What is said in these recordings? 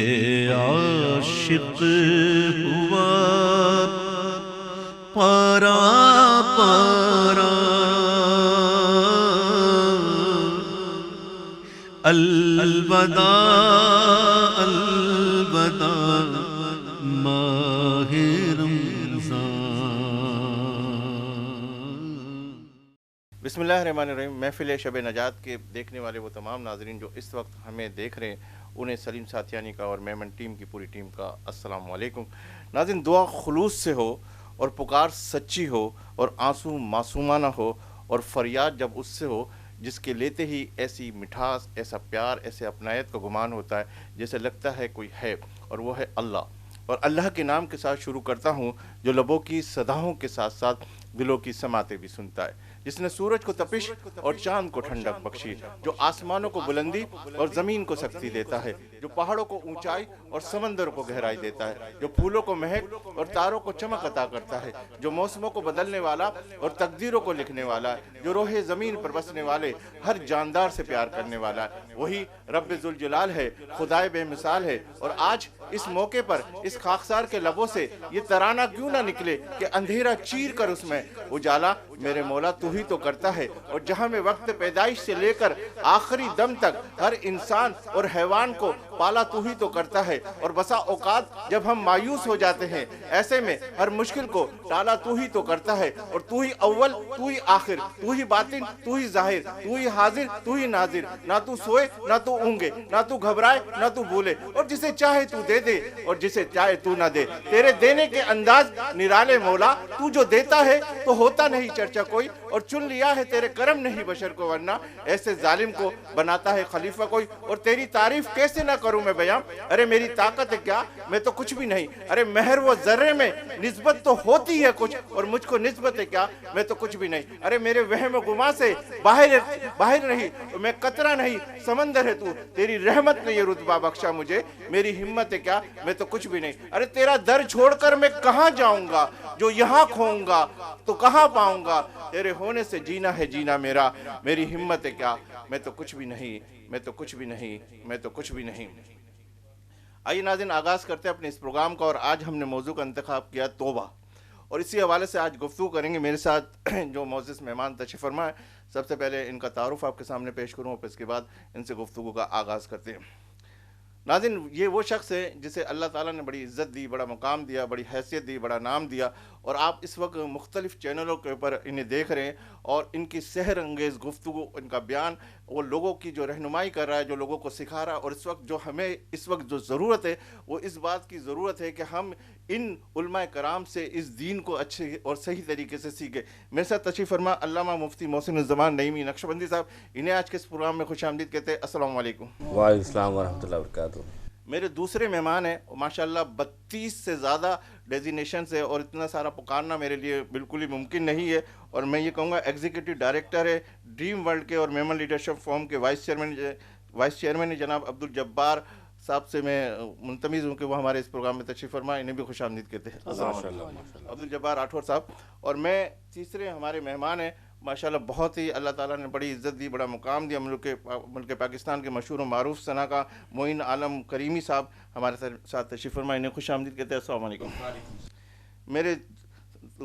عاشق ہوا پارا پارا، الوداع الوداع ماہ رمضان۔ بسم اللہ الرحمن الرحیم۔ محفل شب نجات کے دیکھنے والے وہ تمام ناظرین جو اس وقت ہمیں دیکھ رہے ہیں، انہیں سلیم ساتھیانی کا اور میمن ٹیم کی پوری ٹیم کا السلام علیکم۔ ناظرین، دعا خلوص سے ہو اور پکار سچی ہو اور آنسو معصومانہ ہو اور فریاد جب اس سے ہو جس کے لیتے ہی ایسی مٹھاس، ایسا پیار، ایسے اپنائیت کا گمان ہوتا ہے جیسے لگتا ہے کوئی ہے، اور وہ ہے اللہ۔ اور اللہ کے نام کے ساتھ شروع کرتا ہوں جو لبوں کی صداؤں کے ساتھ ساتھ دلوں کی سماعتیں بھی سنتا ہے، جس نے سورج کو تپش اور چاند کو ٹھنڈک بخشی، جو آسمانوں کو بلندی اور زمین کو سختی دیتا ہے، جو پہاڑوں کو اونچائی اور سمندروں کو گہرائی دیتا ہے، جو پھولوں کو مہک اور تاروں کو چمک عطا کرتا ہے، جو موسموں کو بدلنے والا اور تقدیروں کو لکھنے والا ہے، جو روح زمین پر بسنے والے ہر جاندار سے پیار کرنے والا ہے، وہی رب ذوالجلال ہے، خدائے بے مثال ہے۔ اور آج اس موقع پر اس خاکسار کے لبوں سے یہ ترانہ کیوں نہ نکلے کہ اندھیرا چیر کر اس میں اجالا میرے مولا تو ہی تو کرتا ہے، اور جہاں میں وقت پیدائش سے لے کر آخری دم تک ہر انسان اور حیوان کو پالا تو ہی تو کرتا ہے، اور بسا اوقات جب ہم مایوس ہو جاتے ہیں ایسے میں ہر مشکل کو ٹالا تو ہی تو کرتا ہے، اور تو ہی اول تو ہی آخر، تو ہی باطن تو ہی ظاہر، تو ہی حاضر تو ہی ناظر، نہ تو سوئے نہ تو اونگے، نہ تو گھبرائے نہ تو بھولے، اور جسے چاہے تو دے دے اور جسے چاہے تو نہ دے، تیرے دینے کے انداز نرالے مولا، تو جو دیتا ہے تو ہوتا نہیں چرچا کوئی، اور چن لیا ہے تیرے کرم نہیں بشر کو، ورنہ ایسے ظالم کو بناتا ہے خلیفہ کوئی، اور تیری تعریف کیسے نہ کروں میں بیان، ارے میری طاقت ہے کیا، میں تو کچھ بھی نہیں، ارے مہر و ذرے میں نسبت تو ہوتی ہے کچھ، اور مجھ کو نسبت ہے کیا، میں تو کچھ بھی نہیں، ارے میرے وہم و گما سے باہر نہیں، میں قطرہ نہیں سمندر ہے تو، تیری رحمت نے یہ رتبہ بخشا مجھے، میری ہمت ہے کیا، میں تو کچھ بھی نہیں، ارے تیرا در چھوڑ کر میں کہاں جاؤں گا، جو یہاں کھوؤں گا تو کہاں پاؤں گا، تیرے ہونے سے جینا ہے جینا میرا، میری ہمت ہے کیا، میں تو کچھ بھی نہیں، میں تو کچھ بھی نہیں، میں تو کچھ بھی نہیں۔ آئیے ناظرین، آغاز کرتے ہیں اپنے اس پروگرام کا، اور آج ہم نے موضوع کا انتخاب کیا توبہ، اور اسی حوالے سے آج گفتگو کریں گے۔ میرے ساتھ جو معزز مہمان تشریف فرما ہے، سب سے پہلے ان کا تعارف آپ کے سامنے پیش کروں، اور پھر اس کے بعد ان سے گفتگو کا آغاز کرتے ہیں۔ ناظرین، یہ وہ شخص ہے جسے اللہ تعالیٰ نے بڑی عزت دی، بڑا مقام دیا، بڑی حیثیت دی، بڑا نام دیا، اور آپ اس وقت مختلف چینلوں کے اوپر انہیں دیکھ رہے ہیں، اور ان کی سحر انگیز گفتگو، ان کا بیان، وہ لوگوں کی جو رہنمائی کر رہا ہے، جو لوگوں کو سکھا رہا ہے، اور اس وقت جو ہمیں اس وقت جو ضرورت ہے وہ اس بات کی ضرورت ہے کہ ہم ان علماء کرام سے اس دین کو اچھے اور صحیح طریقے سے سیکھیں۔ میرے ساتھ تشریف فرما علامہ مفتی محسن الزمان نعیمی نقشبندی صاحب، انہیں آج کے اس پروگرام میں خوش آمدید کہتے ہیں۔ السلام علیکم۔ وعلیکم السلام ورحمۃ اللہ وبرکاتہ۔ میرے دوسرے مہمان ہیں، ماشاءاللہ 32 سے زیادہ ڈیزینیشن سے، اور اتنا سارا پکارنا میرے لیے بالکل ہی ممکن نہیں ہے، اور میں یہ کہوں گا ایگزیکٹو ڈائریکٹر ہے ڈریم ورلڈ کے اور میمن لیڈرشپ فورم کے وائس چیئرمین جناب عبدالجبار صاحب سے میں منتمز ہوں کہ وہ ہمارے اس پروگرام میں تشریف فرما، انہیں بھی خوش آمدید کہتے ہیں۔ عبدالجبار راٹھور صاحب۔ اور میں تیسرے ہمارے مہمان ہیں، ماشاءاللہ بہت ہی اللہ تعالیٰ نے بڑی عزت دی، بڑا مقام دیا، ملک پاکستان کے مشہور و معروف ثنا کا معین عالم کریمی صاحب ہمارے ساتھ تشریف فرما، انہیں خوش آمدید کہتے ہیں۔ السلام علیکم۔ میرے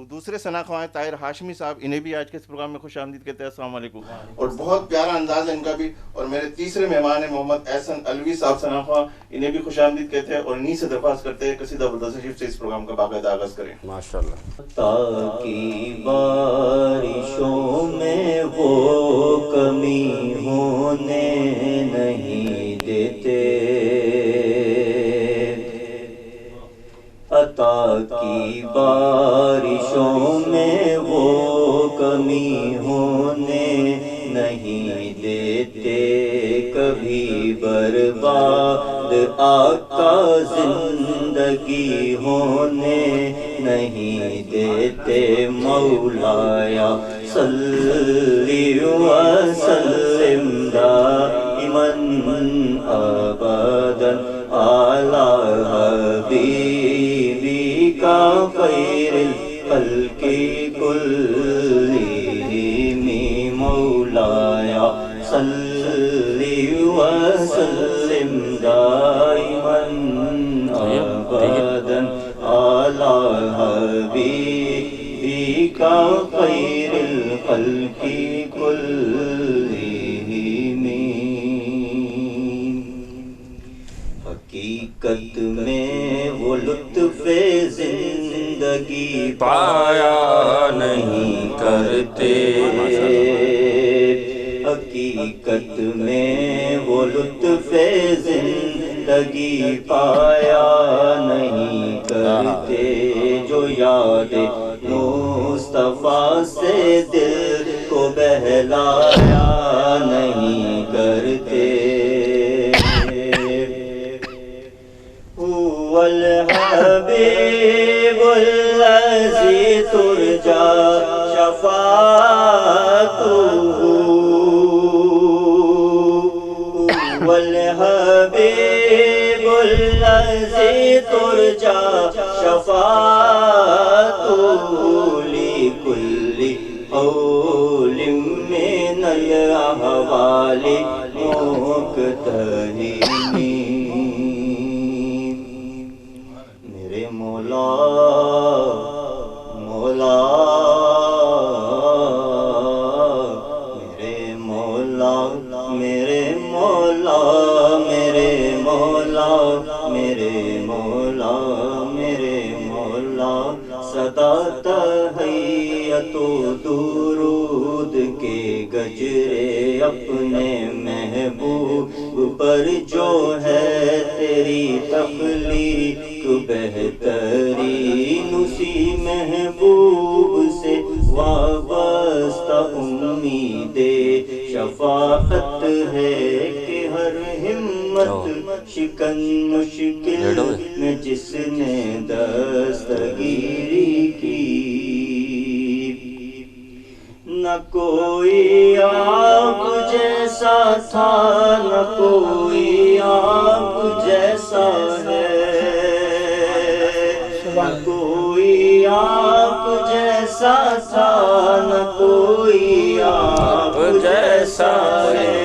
دوسرے ثنا خواہ طاہر ہاشمی صاحب، انہیں بھی آج کے اس پروگرام میں خوش آمدید کہتے ہیں۔ السلام علیکم۔ اور بہت پیارا انداز ہے ان کا بھی۔ اور میرے تیسرے مہمان ہیں محمد احسن علوی صاحب ثنا خواہ، انہیں بھی خوش آمدید کہتے ہیں، اور انہیں سے درخواست کرتے ہیں قصیدہ برداشت شریف سے اس پروگرام کا باقاعدہ آغاز کریں۔ ماشاءاللہ۔ تاکہ بارشوں میں وہ کمی ہونے نہیں دیتے، عطا کی بارشوں میں وہ کمی ہونے نہیں دیتے، کبھی برباد آقا زندگی ہونے نہیں دیتے، مولایا صلی وسلم دائما ابدا علی حبیبی کا خیر الخلق کلہم، مولایا صلی وسلم دائما حقیقت میں وہ لطف زندگی پایا نہیں کرتے، حقیقت میں وہ لطف زندگی پایا نہیں کرتے، جو یاد مصطفیٰ سے دل کو بہلایا نہیں کرتے۔ هو الحبیب الذی ترجا شفاعتہ، هو الحبیب الذی ترجا شفاعتہ، لکل حول من الاحوال مقتحم۔ میرے مولا مولا میرے مولا میرے مولا میرے مولا میرے مولا میرے مولا، صدا تحیت و درود کے گجرے اپنے محبوب پر جو ہے تیری تخلیق بہترین، اسی محبوب سے وابستہ امید شفاعت ہے کہ ہر ہمت شکن مشکل میں جس نے دستگیری کی، نہ کوئی آپ جیسا تھا نہ کوئی آپ جیسا ہے، نہ کوئی آپ جیسا تھا نہ کوئی آپ جیسا ہے،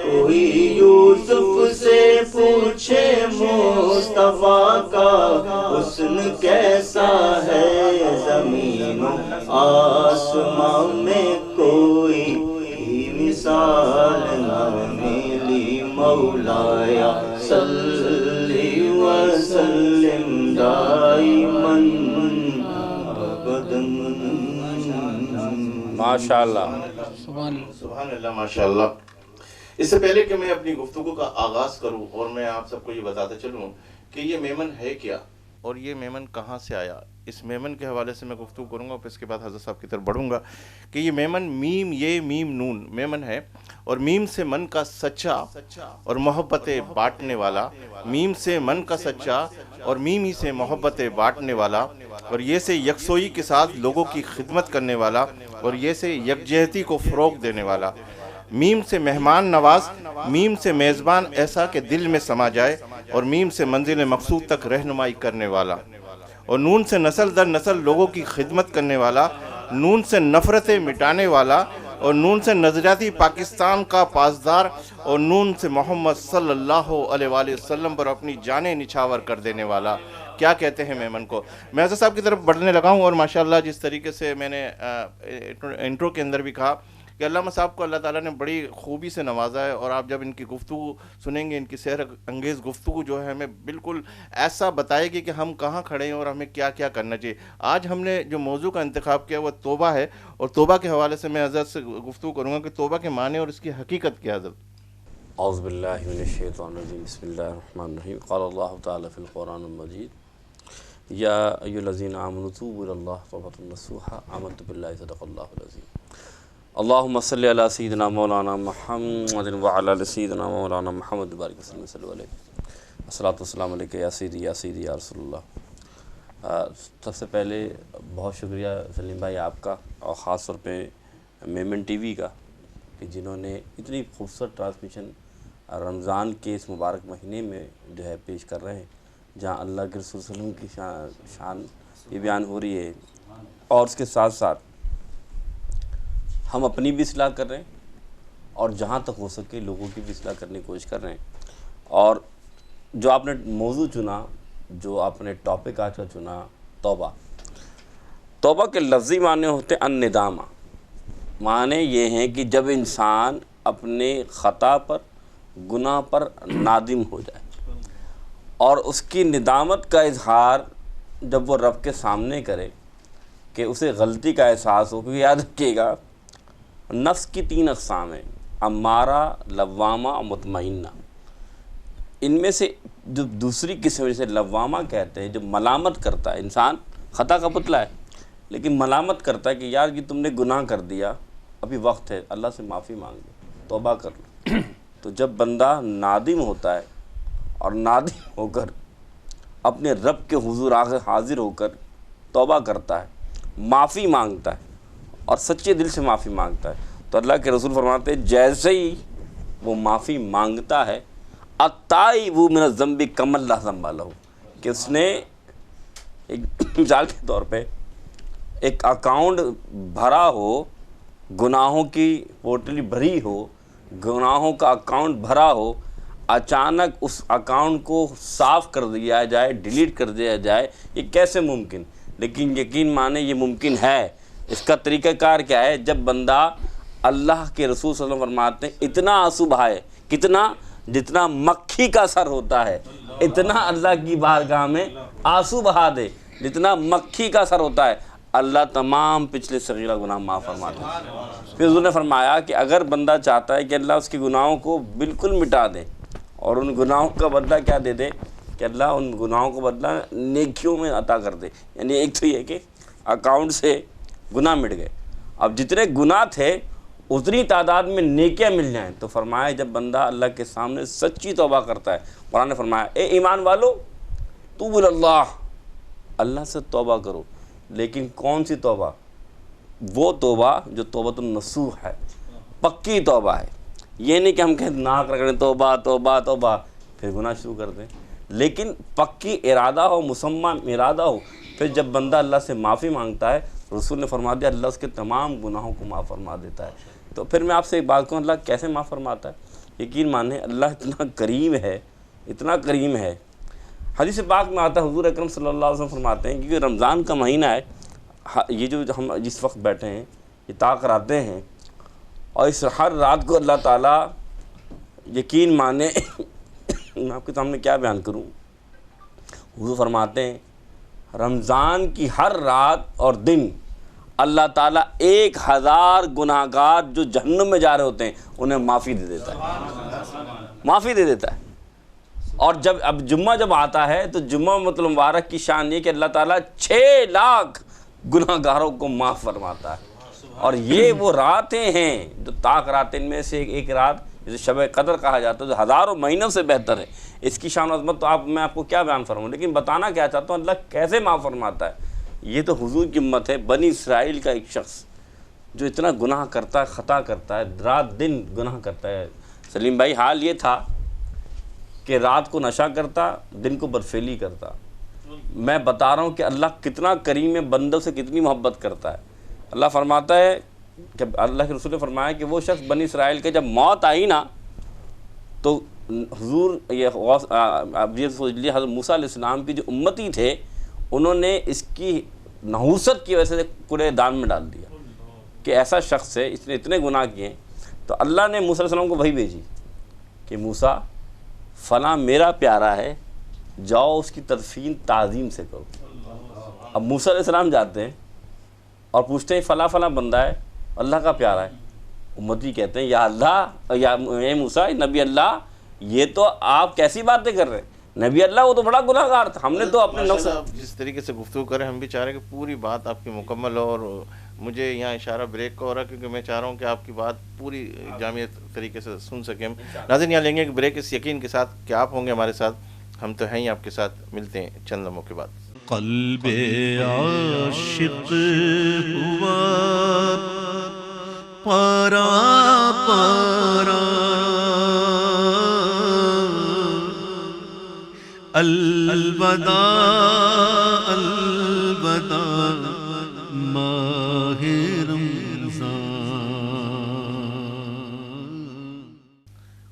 کوئی یوسف سے پوچھے مصطفیٰ کا حسن کیسا ہے، زمین و آسمان میں کوئی مثال نہ ملی، مولایا صلی وسلم دائما ابدا۔ ماشاءاللہ، سبحان اللہ، ماشاء اللہ۔ اس سے پہلے کہ میں اپنی گفتگو کا آغاز کروں اور میں آپ سب کو یہ بتاتا چلوں کہ یہ میمن ہے کیا اور یہ میمن کہاں سے آیا، اس میمن کے حوالے سے میں گفتگو کروں گا، پھر اس کے بعد حضرت صاحب کی طرف بڑھوں گا کہ یہ میمن میم یہ میم نون میمن ہے، اور میم سے من کا سچا اور محبت بانٹنے والا، میم سے من کا سچا اور میم ہی سے محبت بانٹنے والا، اور یہ سے یکسوئی کے ساتھ لوگوں کی خدمت کرنے والا، اور یہ سے یکجہتی کو فروغ دینے والا، میم سے مہمان نواز، میم سے میزبان ایسا کہ دل میں سما جائے، اور میم سے منزل مقصود تک رہنمائی کرنے والا، اور نون سے نسل در نسل لوگوں کی خدمت کرنے والا، نون سے نفرتیں مٹانے والا، اور نون سے نظریاتی پاکستان کا پاسدار، اور نون سے محمد صلی اللہ علیہ وآلہ وسلم پر اپنی جانیں نچھاور کر دینے والا۔ کیا کہتے ہیں میمن کو؟ میں حضرت صاحب کی طرف بڑھنے لگا ہوں، اور ماشاءاللہ جس طریقے سے میں نے انٹرو کے اندر بھی کہا کہ علامہ صاحب کو اللہ تعالیٰ نے بڑی خوبی سے نوازا ہے، اور آپ جب ان کی گفتگو سنیں گے، ان کی سحر انگیز گفتگو جو ہے ہمیں بالکل ایسا بتائے گی کہ ہم کہاں کھڑے ہیں اور ہمیں کیا کیا کرنا چاہیے۔ آج ہم نے جو موضوع کا انتخاب کیا وہ توبہ ہے، اور توبہ کے حوالے سے میں حضرت سے گفتگو کروں گا کہ توبہ کے معنی اور اس کی حقیقت کیا حضرت۔ اعوذ باللہ من الشیطان الرجیم، بسم اللہ الرحمن الرحیم۔ قال اللہ تعالیٰ فی القرآن المجید، یا ایھا الذین آمنوا توبوا الی اللہ توبۃ نصوحا، آمنت باللہ صدق اللہ العظیم۔ اللہم صلی علی سیدنا مولانا محمد وعلی آل سیدنا مولانا محمد بارک وسلم صلی اللہ علیہ۔ الصلاۃ والسلام علیکہ یا سیدی یا سیدی یا رسول اللہ۔ سب سے پہلے بہت شکریہ سلیم بھائی آپ کا، اور خاص طور پہ میمن ٹی وی کا، کہ جنہوں نے اتنی خوبصورت ٹرانسمیشن رمضان کے اس مبارک مہینے میں جو ہے پیش کر رہے ہیں، جہاں اللہ کے رسول صلی اللہ علیہ وسلم کی شان یہ بیان ہو رہی ہے، اور اس کے ساتھ ساتھ ہم اپنی بھی اصلاح کر رہے ہیں، اور جہاں تک ہو سکے لوگوں کی بھی اصلاح کرنے کی کوشش کر رہے ہیں۔ اور جو آپ نے موضوع چنا، جو آپ نے ٹاپک آج کا چنا، توبہ۔ توبہ کے لفظی معنی ہوتے ہیں الندامہ، معنی یہ ہیں کہ جب انسان اپنے خطا پر، گناہ پر نادم ہو جائے، اور اس کی ندامت کا اظہار جب وہ رب کے سامنے کرے کہ اسے غلطی کا احساس ہو، کیونکہ یاد رکھیے گا نفس کی 3 اقسام ہیں، امارہ، لوامہ اور مطمئنہ۔ ان میں سے جو دوسری قسم جسے لوامہ کہتے ہیں، جو ملامت کرتا ہے، انسان خطا کا پتلا ہے لیکن ملامت کرتا ہے کہ یار یہ تم نے گناہ کر دیا، ابھی وقت ہے، اللہ سے معافی مانگ لو، توبہ کر لو۔ تو جب بندہ نادم ہوتا ہے اور نادم ہو کر اپنے رب کے حضور حاضر ہو کر توبہ کرتا ہے، معافی مانگتا ہے اور سچے دل سے معافی مانگتا ہے، تو اللہ کے رسول فرماتے ہیں جیسے ہی وہ معافی مانگتا ہے التائب من الذنب کمن لا ذنب لہ، کہ اس نے ایک مثال کے طور پہ ایک اکاؤنٹ بھرا ہو، گناہوں کی پوٹلی بھری ہو، گناہوں کا اکاؤنٹ بھرا ہو، اچانک اس اکاؤنٹ کو صاف کر دیا جائے، ڈیلیٹ کر دیا جائے، یہ کیسے ممکن؟ لیکن یقین مانے یہ ممکن ہے۔ اس کا طریقہ کار کیا ہے؟ جب بندہ اللہ کے رسول صلی اللہ علیہ وسلم فرماتے ہیں اتنا آنسو بہائے، کتنا؟ جتنا مکھی کا سر ہوتا ہے، اتنا اللہ کی بارگاہ میں آنسو بہا دے جتنا مکھی کا سر ہوتا ہے، اللہ تمام پچھلے صغیرہ گناہ معاف فرماتے ہیں۔ پھر حضور نے فرمایا کہ اگر بندہ چاہتا ہے کہ اللہ اس کے گناہوں کو بالکل مٹا دے اور ان گناہوں کا بدلہ کیا دے دے کہ اللہ ان گناہوں کو بدلہ نیکیوں میں عطا کر دے، یعنی ایک تو یہ کہ اکاؤنٹ سے گناہ مٹ گئے، اب جتنے گناہ تھے اتنی تعداد میں نیکیاں مل جائیں، تو فرمایا جب بندہ اللہ کے سامنے سچی توبہ کرتا ہے، قرآن نے فرمایا اے ایمان والو توبوا اللہ، اللہ سے توبہ کرو، لیکن کون سی توبہ؟ وہ توبہ جو توبۃ النصوح ہے، پکی توبہ ہے۔ یہ نہیں کہ ہم کہیں ناک رگڑیں توبہ توبہ توبہ پھر گناہ شروع کر دیں، لیکن پکی ارادہ ہو، مسمى ارادہ ہو، پھر جب بندہ اللہ سے معافی مانگتا ہے، رسول نے فرما دیا اللہ اس کے تمام گناہوں کو معاف فرما دیتا ہے۔ تو پھر میں آپ سے ایک بات کہوں، اللہ کیسے معاف فرماتا ہے؟ یقین مانیں اللہ اتنا کریم ہے، اتنا کریم ہے۔ حدیث پاک میں آتا ہے حضور اکرم صلی اللہ علیہ وسلم فرماتے ہیں کیونکہ رمضان کا مہینہ ہے، یہ جو ہم جس وقت بیٹھے ہیں یہ طاق راتیں ہیں، اور اس ہر رات کو اللہ تعالیٰ یقین مانے میں آپ کے سامنے کیا بیان کروں، حضور فرماتے ہیں رمضان کی ہر رات اور دن اللہ تعالیٰ 1000 گناہ گار جو جہنم میں جا رہے ہوتے ہیں انہیں معافی دے دیتا ہے، معافی دے دیتا ہے۔ اور اب جمعہ جب آتا ہے تو جمعہ مطلب مبارک کی شان یہ کہ اللہ تعالیٰ 6 لاکھ گناہ گاروں کو معاف فرماتا ہے، اور یہ وہ راتیں ہیں جو طاق راتیں میں سے ایک رات جسے شب قدر کہا جاتا ہے جو ہزاروں مہینوں سے بہتر ہے۔ اس کی شان و عظمت تو میں آپ کو کیا بیان فرماؤں، لیکن بتانا کیا چاہتا ہوں اللہ کیسے معاف فرماتا ہے۔ یہ تو حضور کی امت ہے، بنی اسرائیل کا ایک شخص جو اتنا گناہ کرتا ہے، خطا کرتا ہے، رات دن گناہ کرتا ہے۔ سلیم بھائی حال یہ تھا کہ رات کو نشہ کرتا، دن کو برفیلی کرتا۔ میں بتا رہا ہوں کہ اللہ کتنا کریم ہے، بندوں سے کتنی محبت کرتا ہے۔ اللہ فرماتا ہے کہ اللہ کے رسول نے فرمایا کہ وہ شخص بنی اسرائیل کے جب موت آئی نا تو حضور حضرت موسیٰ علیہ السلام کی جو امتی تھے انہوں نے اس کی نحوست کی وجہ سے کوڑے دان میں ڈال دیا کہ ایسا شخص ہے، اس نے اتنے گناہ کیے ہیں۔ تو اللہ نے موسیٰ علیہ السلام کو وحی بھیجی کہ موسیٰ فلاں میرا پیارا ہے، جاؤ اس کی تدفین تعظیم سے کرو۔ اب موسیٰ علیہ السلام جاتے ہیں اور پوچھتے ہیں فلاں فلاں بندہ ہے، اللہ کا پیارا ہے۔ امتی کہتے ہیں یا اللہ، یا اے موسیٰ نبی اللہ، یہ تو آپ کیسی باتیں کر رہے ہیں، نبی اللہ وہ تو بڑا گناہ گار تھا، ہم نے تو اپنے نفس۔ جس طریقے سے گفتگو کریں ہم بھی چاہ رہے ہیں کہ پوری بات آپ کی مکمل ہو، اور مجھے یہاں اشارہ بریک کا ہو رہا ہے کیونکہ میں چاہ رہا ہوں کہ آپ کی بات پوری جامع طریقے سے سن سکیں ہم۔ ناظرین یہاں لیں گے کہ بریک اس یقین کے ساتھ کہ آپ ہوں گے ہمارے ساتھ، ہم تو ہیں ہی آپ کے ساتھ، ملتے ہیں چند لمحوں کے بعد۔ قلب عاشق ہوا پارا پارا، الوداع الوداع ماہ رمضان۔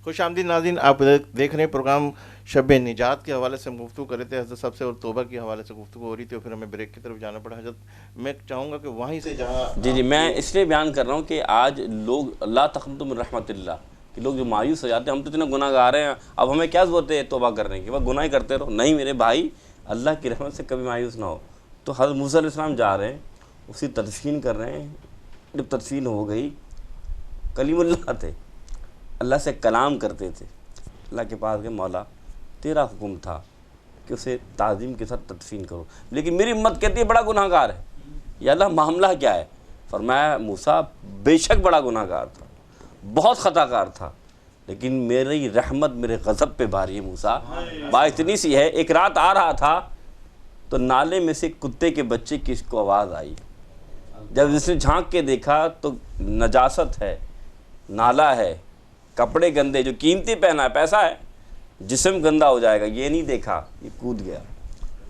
خوش آمدید ناظرین، آپ دیکھ رہے ہیں پروگرام شب نجات کے حوالے سے ہم گفتگو کر رہے تھے حضرت صاحب سے، اور توبہ کے حوالے سے گفتگو ہو رہی تھی، اور پھر ہمیں بریک کی طرف جانا پڑا۔ حضرت میں چاہوں گا کہ وہیں سے جہاں جی میں اس لیے بیان کر رہا ہوں کہ آج لوگ لا تقنطوا من رحمت اللہ، کہ لوگ جو مایوس ہو جاتے ہیں ہم تو اتنے گناہ گار ہیں اب ہمیں کیا ضرورت ہے توبہ کرنے کی، وہ گناہ ہی کرتے رہو. نہیں میرے بھائی، اللہ کی رحمت سے کبھی مایوس نہ ہو. تو حضرت موسیٰ علیہ السلام جا رہے ہیں، اسی تدفین کر رہے ہیں. جب تدفین ہو گئی، کلیم اللہ تھے، اللہ سے کلام کرتے تھے. اللہ کے پاس کہ مولا تیرا حکم تھا کہ اسے تعظیم کے ساتھ تدفین کرو، لیکن میری امت کہتی ہے بڑا گناہ گار ہے. یا اللہ معاملہ کیا ہے؟ فرمایا موسیٰ بے شک بڑا گناہ گار تھا، بہت خطا کار تھا، لیکن میری رحمت میرے غضب پہ بھاری ہے موسیٰ. بات اتنی سی ہے، ایک رات آ رہا تھا تو نالے میں سے کتے کے بچے کی اس کو آواز آئی. جب اس نے جھانک کے دیکھا تو نجاست ہے، نالا ہے، کپڑے گندے، جو قیمتی پہنا ہے، پیسہ ہے، جسم گندا ہو جائے گا. یہ نہیں دیکھا، یہ کود گیا.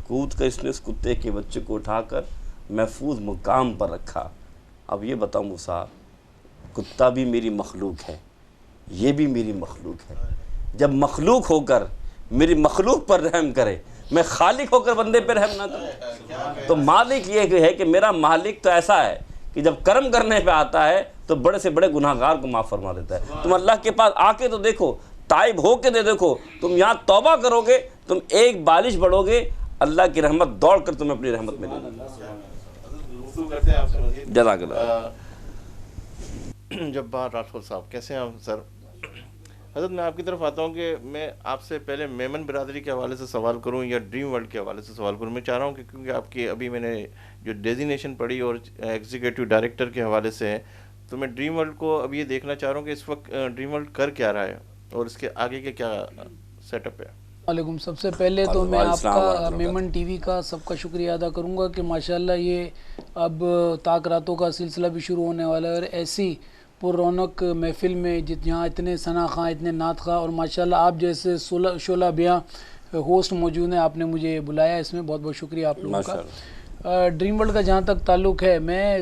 کود کر اس نے اس کتے کے بچے کو اٹھا کر محفوظ مقام پر رکھا. اب یہ بتاؤ موسیٰ، کتا بھی میری مخلوق ہے، یہ بھی میری مخلوق ہے. جب مخلوق ہو کر میری مخلوق پر رحم کرے، میں خالق ہو کر بندے پہ رحم نہ کروں. تو مالک یہ ہے کہ میرا مالک تو ایسا ہے کہ جب کرم کرنے پہ آتا ہے تو بڑے سے بڑے گناہ گار کو معاف فرما دیتا ہے. تم اللہ کے پاس آ کے تو دیکھو، تائب ہو کے دے دیکھو، تم یہاں توبہ کرو گے، تم ایک بالش بڑھو گے، اللہ کی رحمت دوڑ کر تمہیں اپنی رحمت میں لے لے. جزاک اللہ. جبار راٹھور صاحب کیسے ہیں آپ سر؟ حضرت میں آپ کی طرف آتا ہوں کہ میں آپ سے پہلے میمن برادری کے حوالے سے سوال کروں یا ڈریم ورلڈ کے حوالے سے سوال کروں. میں چاہ رہا ہوں کہ کیونکہ آپ کی ابھی میں نے جو ڈیزینیشن پڑھی اور ایگزیکٹو ڈائریکٹر کے حوالے سے ہے، تو میں ڈریم ورلڈ کو اب یہ دیکھنا چاہ رہا ہوں کہ اس وقت ڈریم ورلڈ کر کیا رہا ہے اور اس کے آگے کے کیا سیٹ اپ ہے. علیکم. سب سے پہلے تو میں آپ کا میمن ٹی وی کا سب کا شکریہ ادا کروں گا کہ ماشاءاللہ یہ اب تاک راتوں کا سلسلہ بھی شروع ہونے والا ہے، اور ایسی پر رونق محفل میں جہاں اتنے ثنا خواں، اتنے نعت خواں، اور ماشاءاللہ آپ جیسے شعلہ بیاں ہوسٹ موجود ہیں، آپ نے مجھے بلایا، اس میں بہت بہت شکریہ آپ لوگوں کا. ڈریم ورلڈ کا جہاں تک تعلق ہے، میں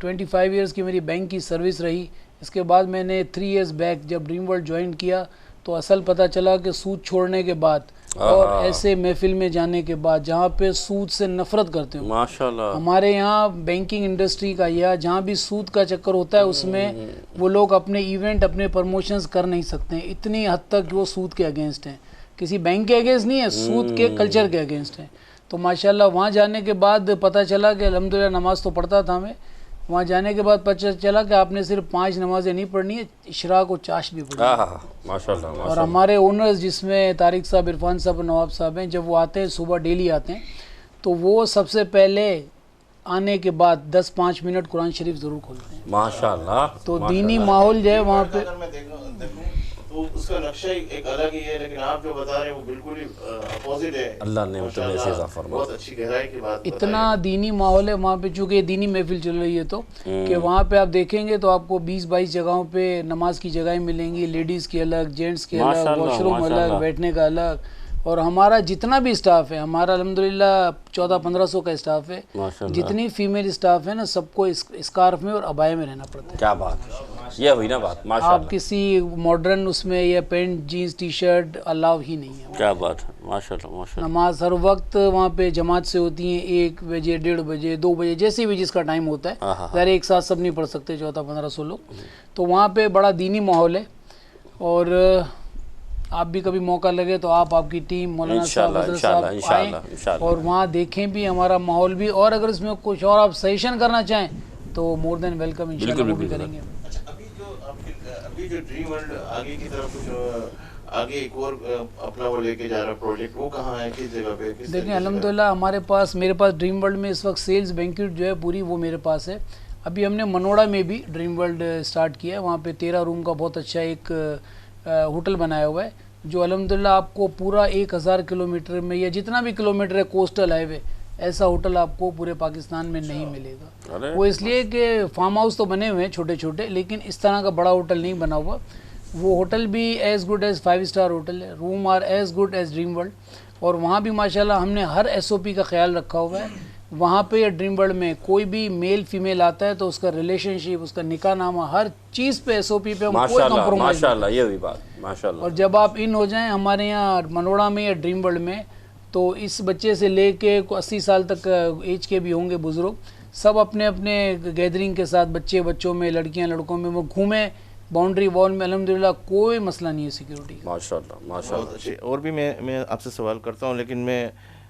25 ایئرس کی میری بینک کی سروس رہی. اس کے بعد میں نے 3 ایئرس بیک جب ڈریم ورلڈ جوائن کیا تو اصل پتہ چلا کہ سود چھوڑنے کے بعد اور ایسے محفل میں جانے کے بعد جہاں پہ سود سے نفرت کرتے ہوں. ماشاءاللہ. ہمارے یہاں بینکنگ انڈسٹری کا یا جہاں بھی سود کا چکر ہوتا ہے اس میں وہ لوگ اپنے ایونٹ، اپنے پروموشنز کر نہیں سکتے ہیں. اتنی حد تک وہ سود کے اگینسٹ ہیں، کسی بینک کے اگینسٹ نہیں ہے، سود کے کلچر کے اگینسٹ ہیں. تو ماشاءاللہ وہاں جانے کے بعد پتہ چلا کہ الحمدللہ نماز تو پڑھتا تھا میں. وہاں جانے کے بعد پتہ چلا کہ آپ نے صرف 5 نمازیں نہیں پڑھنی ہے، اشراق و چاش بھی پڑھنی ہے. ماشاءاللہ. اور ہمارے اونرز جس میں طارق صاحب، عرفان صاحب اور نواب صاحب ہیں، جب وہ آتے ہیں صبح ڈیلی آتے ہیں تو وہ سب سے پہلے آنے کے بعد 10-5 منٹ قرآن شریف ضرور کھولتے ہیں. ماشاءاللہ. تو دینی ماحول جو ہے وہاں پہ اگر میں دیکھوں تو اس کا نقشہ ہی ایک الگ ہی ہے، لیکن آپ جو بتا رہے ہیں وہ بالکل ہی اپوزٹ ہے. اللہ نے مجھے ایسے اضافہ فرمایا. بہت اچھی گہرائی کی بات. اتنا دینی ماحول ہے وہاں پہ، چونکہ دینی محفل چل رہی ہے تو کہ وہاں پہ آپ دیکھیں گے تو آپ کو 20-22 جگہوں پہ نماز کی جگہیں ملیں گی، لیڈیز کی الگ، جینٹس کی الگ، واش روم الگ، بیٹھنے کا الگ. اور ہمارا جتنا بھی اسٹاف ہے، ہمارا الحمدللہ 1400-1500 کا اسٹاف ہے، جتنی فیمیل اسٹاف ہے نا سب کو اسکارف میں اور عبایا میں رہنا پڑتا ہے. کیا بات ہے، یہ ہوئی نا بات. ماشاءاللہ. آپ کسی ماڈرن اس میں یا پینٹ جینس ٹی شرٹ الاؤ ہی نہیں ہے. کیا بات ہے. ماشاءاللہ. ماشاءاللہ. نماز ہر وقت وہاں پہ جماعت سے ہوتی ہیں، 1 بجے، 1:30 بجے، 2 بجے، جیسے بھی جس کا ٹائم ہوتا ہے. ظاہر ایک ساتھ سب نہیں پڑھ سکتے 1400-1500 لوگ. تو وہاں پہ بڑا دینی ماحول ہے. اور آپ بھی کبھی موقع لگے تو آپ کی ٹیم مولانا صاحب، حضرت صاحب آئیں اور وہاں دیکھیں بھی ہمارا ماحول بھی، اور اگر اس میں کچھ اور آپ سجیشن کرنا چاہیں تو مور دین ویلکم، انشاءاللہ وہ بھی کریں گے. ابھی جو ڈریم ورلڈ آگے کی طرف کچھ آگے ایک اور اپنا وہ لے کے جا رہا پروجیکٹ، وہ کہاں ہے، کس جگہ پہ؟ دیکھیں الحمدللہ میرے پاس ڈریم ورلڈ میں اس وقت سیلز بینکٹ جو ہے پوری وہ میرے پاس ہے. ابھی ہم نے منوڑا میں بھی ڈریم ورلڈ سٹارٹ کیا ہے. وہاں پہ 13 روم کا بہت اچھا ایک ہوٹل بنایا ہوا ہے جو الحمدللہ آپ کو پورا 1000 کلومیٹر میں یا جتنا بھی کلومیٹر ہے کوسٹل ہائی وے، ایسا ہوٹل آپ کو پورے پاکستان میں نہیں ملے گا. وہ اس لیے کہ فارم ہاؤس تو بنے ہوئے ہیں چھوٹے چھوٹے، لیکن اس طرح کا بڑا ہوٹل نہیں بنا ہوا. وہ ہوٹل بھی as good as 5 star hotel ہے، room are as good as Dream World. اور وہاں بھی ماشاءاللہ ہم نے ہر SOP کا خیال رکھا ہوا ہے. وہاں پہ ڈریم ورلڈ میں کوئی بھی میل فیمیل آتا ہے تو اس کا ریلیشن شپ، اس کا نکاح نامہ، ہر چیز پہ SOP پہ ہم کوئی کمپرومائز. ماشاءاللہ. یہ بھی بات. ماشاءاللہ. اور جب آپ ان ہو جائیں ہمارے یہاں منوڑا میں یا ڈریم ورلڈ میں، تو اس بچے سے لے کے 80 سال تک ایج کے بھی ہوں گے بزرگ، سب اپنے اپنے گیدرنگ کے ساتھ، بچوں میں، لڑکیاں لڑکوں میں، وہ گھومیں باؤنڈری وال میں الحمدللہ کوئی مسئلہ نہیں ہے سیکیورٹی کا. ماشاء اللہ ماشاء اللہ. بہت اچھے. اور بھی میں آپ سے سوال کرتا ہوں، لیکن میں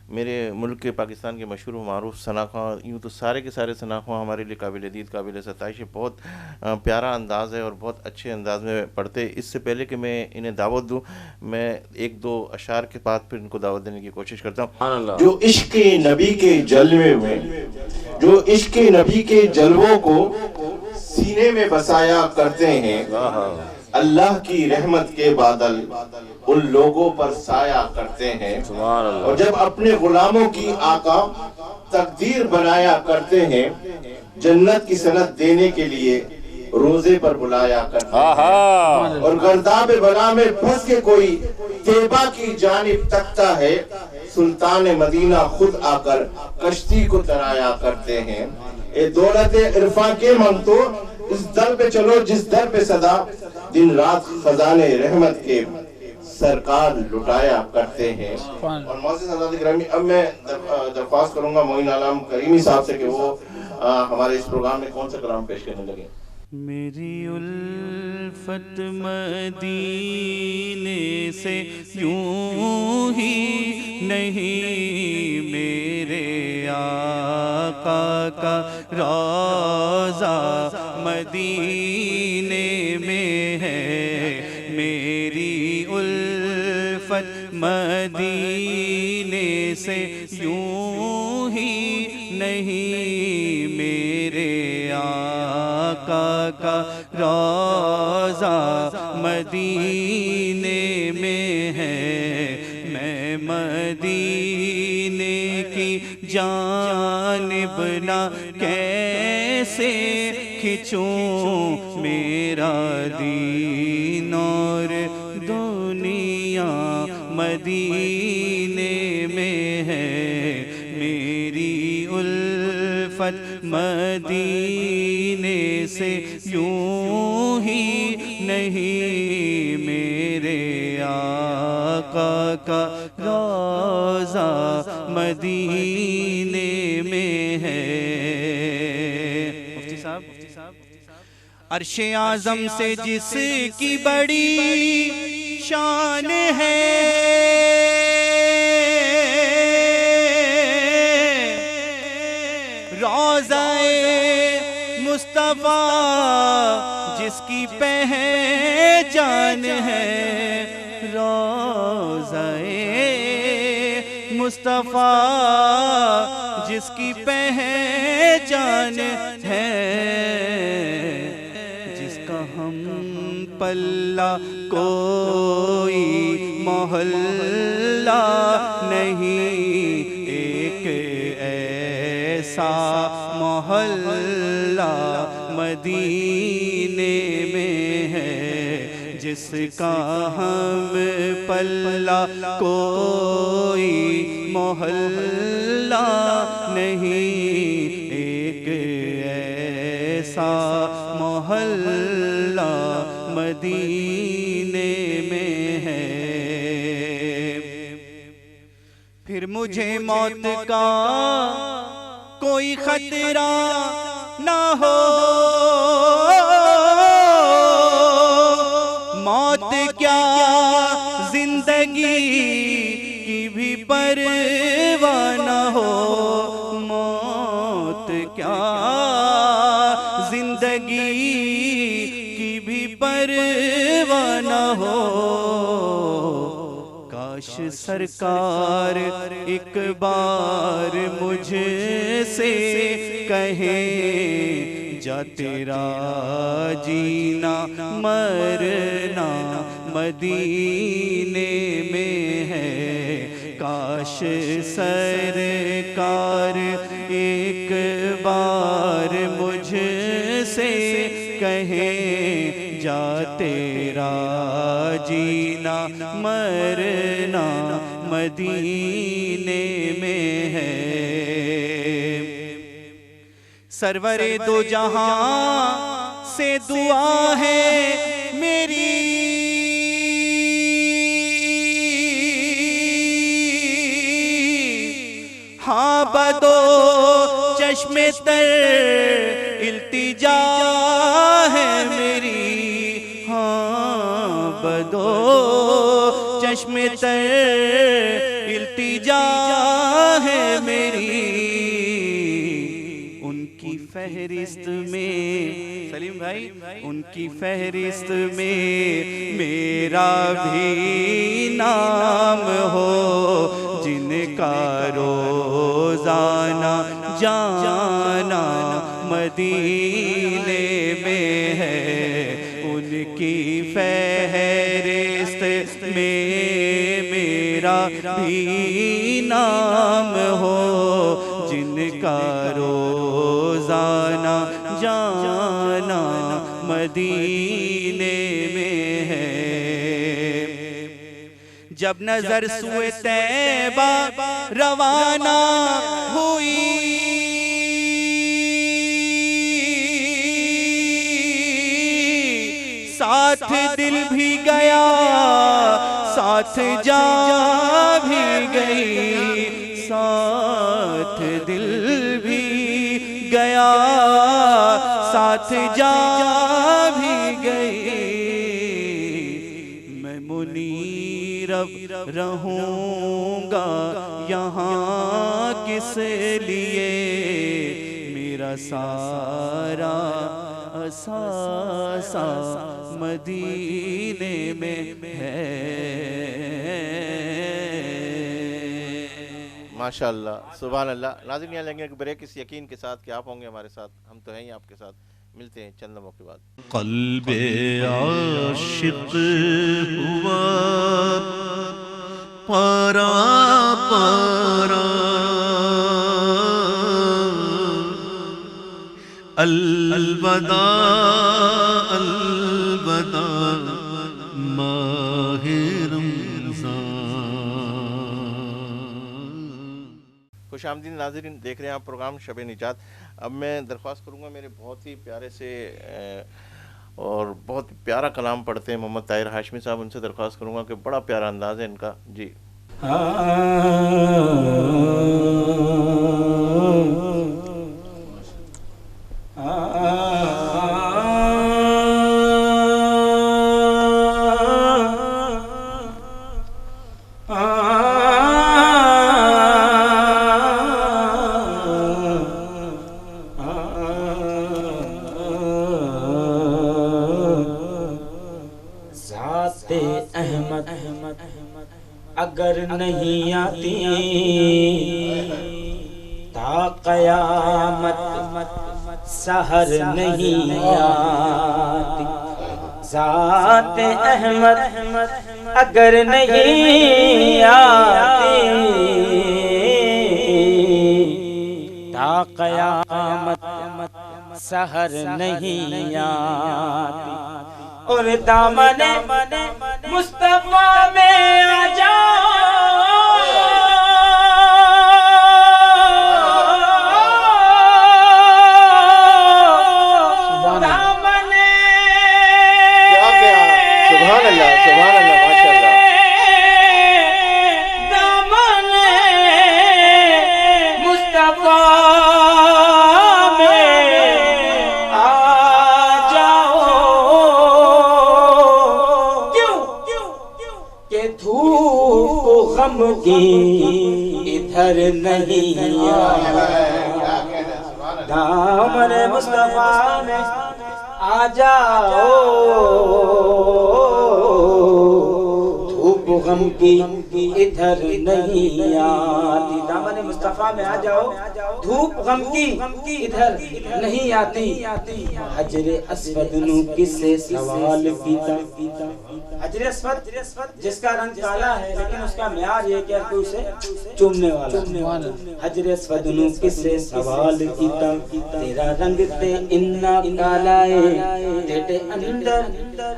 میرے ملک کے پاکستان کے مشہور و معروف ثنا خواں، یوں تو سارے کے سارے ثنا خواں ہمارے لیے قابل دید قابل ستائش ہے. بہت پیارا انداز ہے اور بہت اچھے انداز میں پڑھتے. اس سے پہلے کہ میں انہیں دعوت دوں، میں ایک دو اشعار کے بعد پھر ان کو دعوت دینے کی کوشش کرتا ہوں. سبحان اللہ. جو عشق نبی کے جلوے میں، جو عشق نبی کے جلووں کو سینے میں بسایا کرتے ہیں، اللہ کی رحمت کے بادل ان لوگوں پر سایہ کرتے ہیں. سبحان اللہ. اور جب اپنے غلاموں کی آقا تقدیر بنایا کرتے ہیں، جنت کی سند دینے کے لیے روزے پر بلایا کرتے ہیں. اور گرداب بلا میں پھنس کے کوئی طیبہ کی جانب تکتا ہے، سلطان مدینہ خود آ کر کشتی کو ترایا کرتے ہیں. اے دولت عرفاں کے منتو، اس در پہ چلو جس در پہ صدا، دن رات خزانے رحمت کے سرکار لٹایا کرتے ہیں. اور معزز حضرات گرامی، اب میں درخواست کروں گا معین عالم کریمی صاحب سے کہ وہ ہمارے اس پروگرام میں کون سا کلام پیش کرنے لگے. میری الفت مدینے سے یوں ہی نہیں، میرے آقا کا روضہ مدینے میں ہے. میری الفت مدینے سے یوں ہی نہیں، میرے آقا کا روضہ مدینے میں ہے. میں مدینے کی جانب نہ کیسے کھچوں، میرا دین اور دنیا مدینے میں ہے. میری الفت مدینے سے یوں ہی نہیں، میرے آقا کا روضہ مدینے میں ہے. مفتی صاحب، عرش اعظم سے جس کی بڑی شان ہے، روضہ مصطفیٰ جس کی پہچان ہے، روضہ مصطفیٰ جس کی پہچان ہے، جس کا ہم پلہ کوئی محلہ نہیں، ایک ایسا محلہ مدینے میں ہے، جس کا ہم پلہ کوئی محلہ نہیں، ایک ایسا محلہ مدینے میں ہے. پھر مجھے موت کا کوئی خطرہ نہ ہو، موت کیا زندگی کی بھی پرواہ نہ ہو، موت کیا زندگی کی بھی پرواہ نہ ہو. کاش سرکار ایک بار مجھ سے کہیں، جا تیرا جینا مرنا مدینے میں ہے. کاش سرکار ایک بار مجھ سے کہیں، جا تیرا جینا مرنا مدینے میں ہے. سرور دو جہاں سے دعا ہے میری، ہاں بدو چشم تر التجا ہے میری، بدو چشم تر التجا ہے میری، ان کی فہرست میں سلیم بھائی ان کی فہرست میں میرا بھی نام ہو، جن کا روزانہ جانا مدینے میں ہے، ان کی فہرست میں میرا بھی نام ہو، جن کا روزانہ جانا مدینے میں ہے۔ جب نظر سوئے طیبہ روانہ ہوئی، ساتھ دل بھی گیا ساتھ جان بھی گئی، ساتھ دل بھی گیا ساتھ جان بھی گئی، میں منیر رہوں گا یہاں کس لیے، میرا سارا اثاثہ مدینے میں ہے۔ ماشاءاللہ سبحان اللہ۔ ناظرین یہاں لیں گے ایک بریک اس یقین کے ساتھ کہ آپ ہوں گے ہمارے ساتھ، ہم تو ہیں ہی آپ کے ساتھ، ملتے ہیں چند لمحوں کے بعد۔ قلب عاشق ہوا پارا پارا، الوداع الوداع ماہ رمضان۔ خوش آمدید ناظرین، دیکھ رہے ہیں آپ پروگرام شب نجات۔ اب میں درخواست کروں گا میرے بہت ہی پیارے سے اور بہت پیارا کلام پڑھتے ہیں محمد طاہر ہاشمی صاحب، ان سے درخواست کروں گا کہ بڑا پیارا انداز ہے ان کا جی۔ اگر نہیں آتی تا قیامت سحر نہیں آتی، ذات احمد اگر نہیں آتی تا قیامت سحر نہیں آتی، اور دامن مصطفیٰ میں آ جاؤ، دامن سبحان اللہ سبحان اللہ ماشاءاللہ، دامن مصطفیٰ کی ادھر نہیں دامن مصطفیٰ میں آ جاؤ، دھوپ غم کی ادھر نہیں آتی، دامن مصطفیٰ میں آ جاؤ، دھوپ غم کی ادھر نہیں آتی، حجر اسود نو کسے سوال کیتا، حجر اسود جس کا رنگ کالا ہے لیکن اس کا معیار یہ کہ کوئی اسے چومنے والا، حجر اسود نو کسے سوال کیتا، تیرا رنگ تے اتنا کالا ہے، تیرے اندر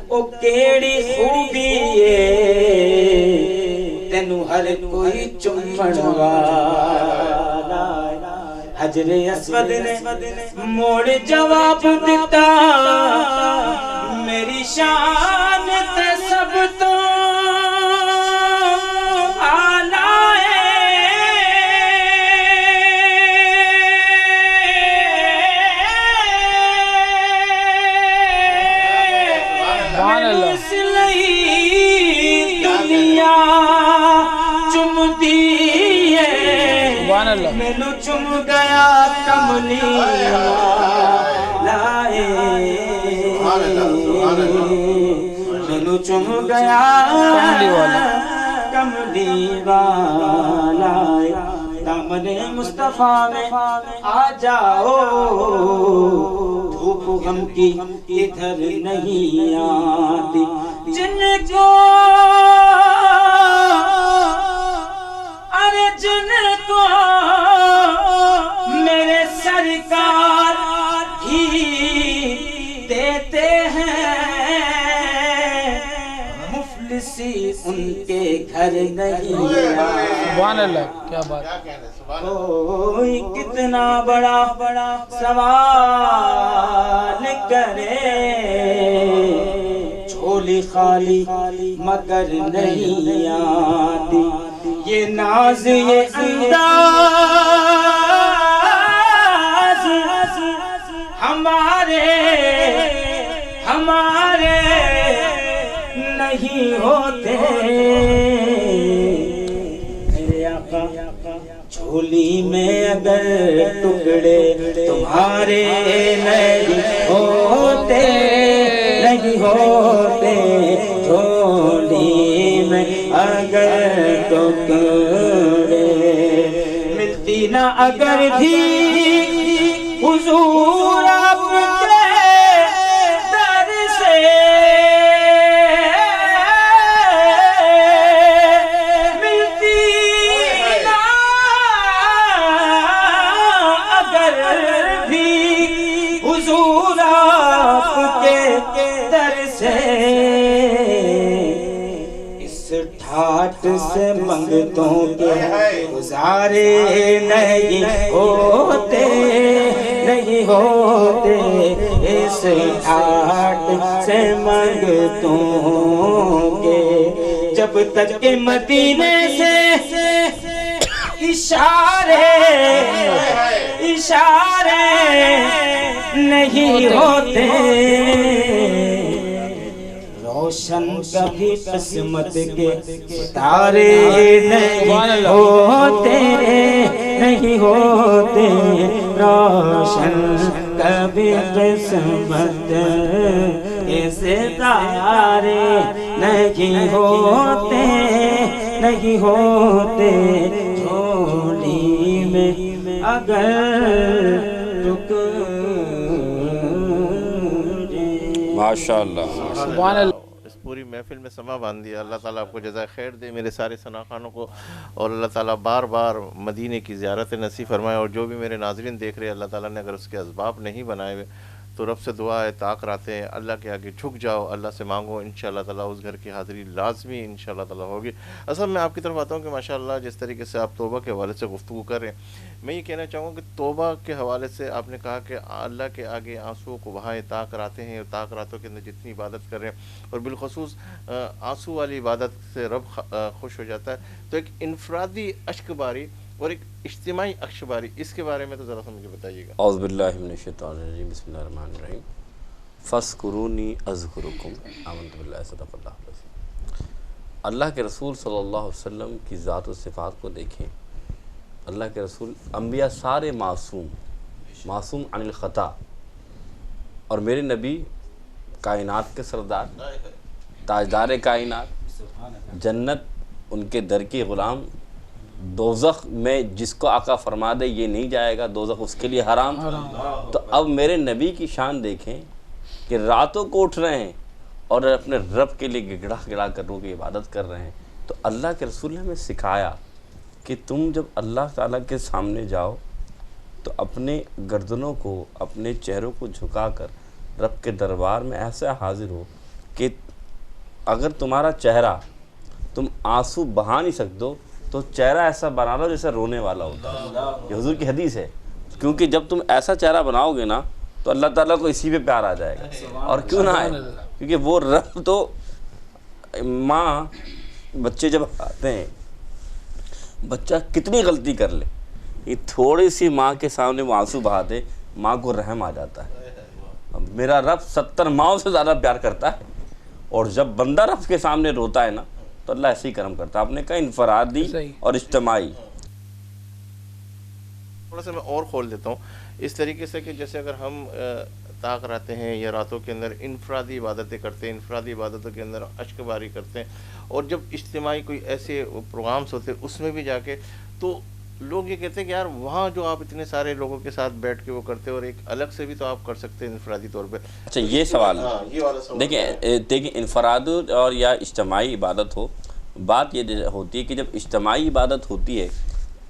او کیڑی خوبی ہے، تینو ہر کوئی چومن والا، حجر اسود نے موڑ جواب دیتا، میری شان تے سب تو آلہ ہے، اس لیے سبحان اللہ مینو چم گیا کملی لائے مینو چم گیا کملی والا دامن مصطفیٰ میں آ جاؤ دھوپ غم کی ادھر نہیں آتی جن کو ارے جن کو میرے سرکار ہی دیتے ہیں مفلسی ان کے گھر نہیں سبحان اللہ کیا بات کوئی کتنا بڑا سوال کرے جھولی خالی مگر نہیں آتی یہ ناز یہ انداز ہمارے نہیں ہوتے میرے آقا جھولی میں اگر ٹکڑے تمہارے نہیں ہوتے جھولی میں اگر ٹکڑے ملتی نہ اگر بھی حضور آپ کے در سے ملتی نہ اگر بھی حضور آپ کے در سے اس ٹھاٹ سے منگتوں کے گزارے نہیں ہوتے اس ٹھاٹ سے منگتوں کے جب تک کہ مدینے سے اشارے نہیں ہوتے روشن کبھی قسمت کے ستارے نہیں ہوتے روشن کبھی قسمت کے ستارے نہیں ہوتے جھولی میں اگر ماشاءاللہ سبحان اللہ اس پوری محفل میں سما باندھ دیا. اللہ تعالیٰ آپ کو جزائے خیر دے میرے سارے ثناخانوں کو, اور اللہ تعالیٰ بار بار مدینے کی زیارت نصیب فرمائے. اور جو بھی میرے ناظرین دیکھ رہے ہیں, اللہ تعالیٰ نے اگر اس کے اسباب نہیں بنائے ہوئے تو رب سے دعا ہے, طاق رہتے ہیں, اللہ کے آگے جھک جاؤ, اللہ سے مانگو, انشاءاللہ تعالیٰ اس گھر کی حاضری لازمی انشاءاللہ تعالیٰ ہوگی. اصل میں آپ کی طرف آتا ہوں کہ ماشاءاللہ جس طریقے سے آپ توبہ کے حوالے سے گفتگو کر رہے ہیں, میں یہ کہنا چاہوں گا کہ توبہ کے حوالے سے آپ نے کہا کہ اللہ کے آگے آنسو کو بہائیں, طاق راتے ہیں, اور طاق راتوں کے اندر جتنی عبادت کر رہے ہیں, اور بالخصوص آنسو والی عبادت سے رب خوش ہو جاتا ہے. تو ایک انفرادی اشک باری اور ایک اجتماعی اشک باری, اس کے بارے میں تو ذرا سا مجھے بتائیے گا. اعوذ باللہ من الشیطان الرجیم, بسم اللہ الرحمن الرحیم. فَاذْكُرُونِي أَذْكُرُكُمْ آمنت باللہ صدق اللہ العظیم. اللہ کے رسول صلی اللہ علیہ وسلم کی ذات و صفات کو دیکھیں. اللہ کے رسول انبیاء سارے معصوم عن الخطا, اور میرے نبی کائنات کے سردار, تاجدار کائنات, جنت ان کے در کی غلام, دوزخ میں جس کو آقا فرما دے یہ نہیں جائے گا, دوزخ اس کے لیے حرام. تو اب میرے نبی کی شان دیکھیں کہ راتوں کو اٹھ رہے ہیں اور اپنے رب کے لیے گڑا گڑا کر رو کی عبادت کر رہے ہیں. تو اللہ کے رسول نے ہمیں سکھایا کہ تم جب اللہ تعالیٰ کے سامنے جاؤ تو اپنے گردنوں کو, اپنے چہروں کو جھکا کر رب کے دربار میں ایسا حاضر ہو کہ اگر تمہارا چہرہ تم آنسو بہا نہیں سکتے تو چہرہ ایسا بنا لو جیسا رونے والا ہوتا ہے. یہ حضور کی حدیث ہے, کیونکہ جب تم ایسا چہرہ بناؤ گے نا تو اللہ تعالیٰ کو اسی پہ پیار آ جائے گا. اور کیوں نہ آئے, کیونکہ وہ رب تو ماں, بچے جب آتے ہیں بچہ کتنی غلطی کر لے, یہ تھوڑی سی ماں کے سامنے وہ آنسو بہا دے, ماں کو رحم آ جاتا ہے. میرا رب 70 ماؤں سے زیادہ پیار کرتا ہے, اور جب بندہ رب کے سامنے روتا ہے نا تو اللہ ایسے ہی کرم کرتا ہے. آپ نے کہا انفرادی اور اجتماعی. تھوڑا سا میں اور کھول دیتا ہوں اس طریقے سے کہ جیسے اگر ہم طاق رہتے ہیں یا راتوں کے اندر انفرادی عبادتیں کرتے ہیں، انفرادی عبادتوں کے اندر اشک باری کرتے ہیں، اور جب اجتماعی کوئی ایسے پروگرامس ہوتے ہیں اس میں بھی جا کے تو لوگ یہ کہتے ہیں کہ یار وہاں جو آپ اتنے سارے لوگوں کے ساتھ بیٹھ کے وہ کرتے ہیں اور ایک الگ سے بھی تو آپ کر سکتے ہیں انفرادی طور پہ. اچھا یہ سوال یہ والا سوال دیکھیں انفراد اور یا اجتماعی عبادت ہو، بات یہ ہوتی ہے کہ جب اجتماعی عبادت ہوتی ہے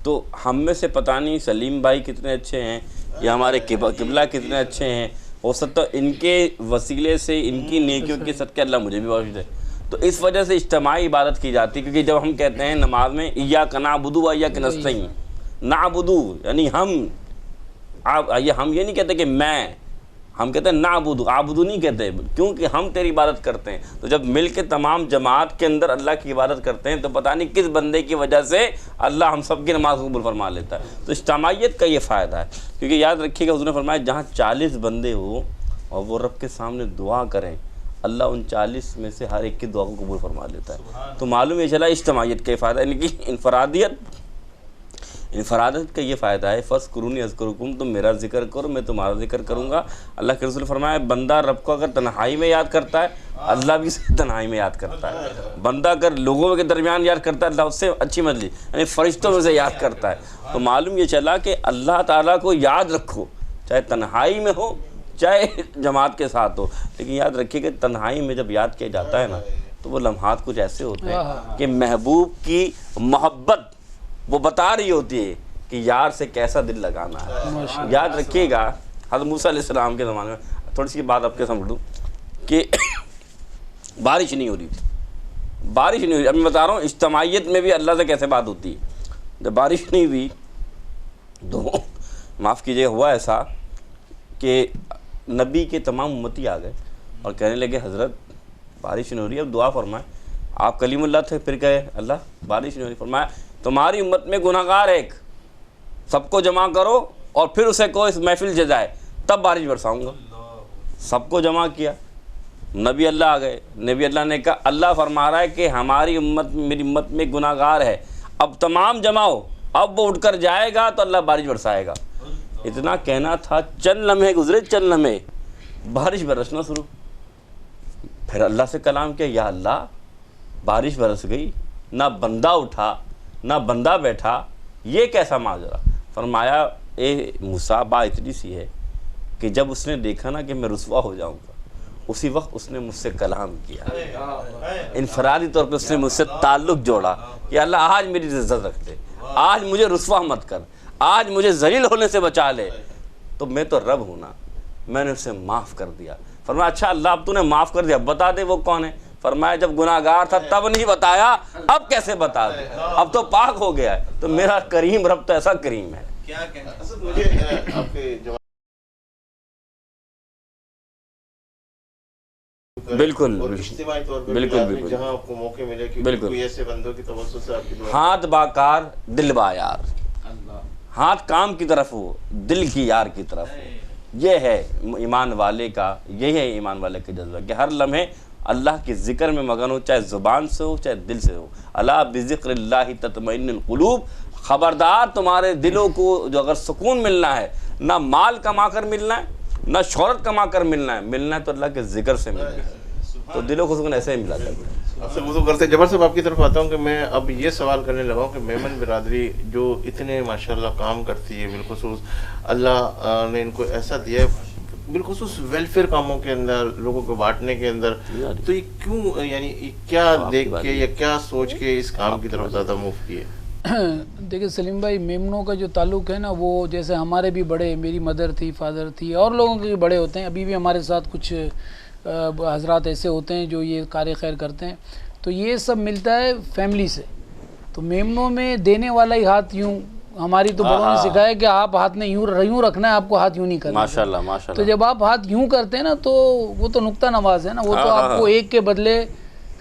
تو ہم میں سے پتہ نہیں سلیم بھائی کتنے اچھے ہیں یا ہمارے قبلہ کتنے اچھے ہیں، ہو سکتا ہے ان کے وسیلے سے ان کی نیکیوں کے صدقے اللہ مجھے بھی بخش دے. تو اس وجہ سے اجتماعی عبادت کی جاتی ہے، کیونکہ جب ہم کہتے ہیں نماز میں ایاک نعبد و ایاک نستعین، نعبد یعنی ہم یہ نہیں کہتے کہ میں، ہم کہتے ہیں نعبد، عابد نہیں کہتے، کیونکہ ہم تیری عبادت کرتے ہیں. تو جب مل کے تمام جماعت کے اندر اللہ کی عبادت کرتے ہیں تو پتہ نہیں کس بندے کی وجہ سے اللہ ہم سب کی نماز قبول فرما لیتا ہے. تو اجتماعیت کا یہ فائدہ ہے، کیونکہ یاد رکھیے گا حضور نے فرمایا جہاں 40 بندے ہو اور وہ رب کے سامنے دعا کریں، اللہ ان 40 میں سے ہر ایک کی دعا کو قبول فرما لیتا ہے. تو معلوم یہ چلا اجتماعیت کا فائدہ، یعنی کہ انفرادیت کا یہ فائدہ ہے، فَاذْكُرُونِی أَذْكُرْكُمْ، تم میرا ذکر کرو میں تمہارا ذکر کروں گا. اللہ کے رسول فرمایا بندہ رب کو اگر تنہائی میں یاد کرتا ہے اللہ بھی اسے تنہائی میں یاد کرتا ہے. بندہ اگر لوگوں کے درمیان یاد کرتا ہے اللہ اس سے اچھی مجلی، یعنی فرشتوں میں سے یاد کرتا ہے. تو معلوم یہ چلا کہ اللہ تعالیٰ کو یاد رکھو، چاہے تنہائی میں ہو چاہے جماعت کے ساتھ ہو، لیکن یاد رکھیے کہ تنہائی میں جب یاد کیا جاتا ہے نا تو وہ لمحات کچھ ایسے ہوتے ہیں کہ محبوب کی محبت وہ بتا رہی ہوتی ہے کہ یار سے کیسا دل لگانا ہے. یاد رکھیے گا حضرت موسیٰ علیہ السلام کے زمانے میں، تھوڑی سی بات آپ کے سمجھ لوں کہ بارش نہیں ہو رہی تھی، بارش نہیں ہو رہی. اب میں بتا رہا ہوں اجتماعیت میں بھی اللہ سے کیسے بات ہوتی ہے. جب بارش نہیں ہوئی تو معاف کیجیے ہوا ایسا کہ نبی کے تمام امتی آ گئے اور کہنے لگے حضرت بارش نہیں ہو رہی، اب دعا فرمائیں. آپ کلیم اللہ تھے، پھر کہے اللہ بارش نہیں ہو رہی. فرمایا تمہاری امت میں گناہ گار ایک، سب کو جمع کرو اور پھر اسے کو اس محفل سے جائے تب بارش برساؤں گا. سب کو جمع کیا، نبی اللہ آ گئے. نبی اللہ نے کہا اللہ فرما رہا ہے کہ ہماری امت میری امت میں گناہ گار ہے، اب تمام جمع ہو، اب وہ اٹھ کر جائے گا تو اللہ بارش برسائے گا. اتنا کہنا تھا، چند لمحے گزرے، چند لمحے بارش برسنا شروع. پھر اللہ سے کلام کیا، یا اللہ بارش برس گئی، نہ بندہ اٹھا نہ بندہ بیٹھا، یہ کیسا ماجرا. فرمایا اے موسیٰ بات اتنی سی ہے کہ جب اس نے دیکھا نا کہ میں رسوا ہو جاؤں گا اسی وقت اس نے مجھ سے کلام کیا، انفرادی طور پہ اس نے مجھ سے تعلق جوڑا کہ اللہ آج میری عزت رکھ دے، آج مجھے رسوا مت کر، آج مجھے ذلیل ہونے سے بچا لے. تو میں تو رب ہوں نا، میں نے اسے معاف کر دیا. فرمایا اچھا اللہ اب تو نے معاف کر دیا، بتا دے وہ کون ہے. فرمایا جب گناہ گار تھا تب نہیں بتایا، اب کیسے بتا دے، اب تو پاک ہو گیا ہے. تو میرا کریم رب تو ایسا کریم ہے. کیا کہنا مجھے آپ کے جواب بالکل اجتماعی طور پر بالکل جہاں آپ کو موقع ملے کہ بالکل. کوئی ایسے بندوں کی توسط سے آپ کی دعا، ہاتھ باکار دل با یار، ہاتھ کام کی طرف ہو دل کی یار کی طرف ہو. یہ ہے ایمان والے کا، یہی ہے ایمان والے کا جذبہ کہ ہر لمحے اللہ کے ذکر میں مگن ہو، چاہے زبان سے ہو چاہے دل سے ہو. الا بذکر اللہ تطمئن القلوب، خبردار تمہارے دلوں کو جو اگر سکون ملنا ہے، نہ مال کما کر ملنا ہے نہ شہرت کما کر ملنا ہے تو اللہ کے ذکر سے ملنا ہے. تو دلوں کو سکون ایسے ہی ملا کرتا ہے. آپ سے وضو کرتے جبر صاحب آپ کی طرف آتا ہوں کہ میں اب یہ سوال کرنے لگا ہوں کہ میمن برادری جو اتنے ماشاءاللہ کام کرتی ہے، بالخصوص اللہ نے ان کو ایسا دیا ہے بالخصوص ویلفیئر کاموں کے اندر، لوگوں کو بانٹنے کے اندر، تو یہ کیوں، یعنی کیا دیکھ کے یا کیا سوچ کے اس کام کی طرف زیادہ موو کیے؟ دیکھیں سلیم بھائی، میمنوں کا جو تعلق ہے نا وہ جیسے ہمارے بھی بڑے، میری مدر تھی، فادر تھی، اور لوگوں کے بھی بڑے ہوتے ہیں. ابھی بھی ہمارے ساتھ کچھ حضرات ایسے ہوتے ہیں جو یہ کار خیر کرتے ہیں. تو یہ سب ملتا ہے فیملی سے. تو میمنوں میں دینے والا ہی ہاتھ یوں، ہماری تو بڑوں نے سکھایا کہ آپ ہاتھ نے یوں رکھنا ہے، آپ کو ہاتھ یوں نہیں کرنا. ماشاءاللہ ماشاءاللہ. تو جب آپ ہاتھ یوں کرتے ہیں نا تو وہ تو نقطہ نواز ہے نا، وہ تو آپ کو ایک کے بدلے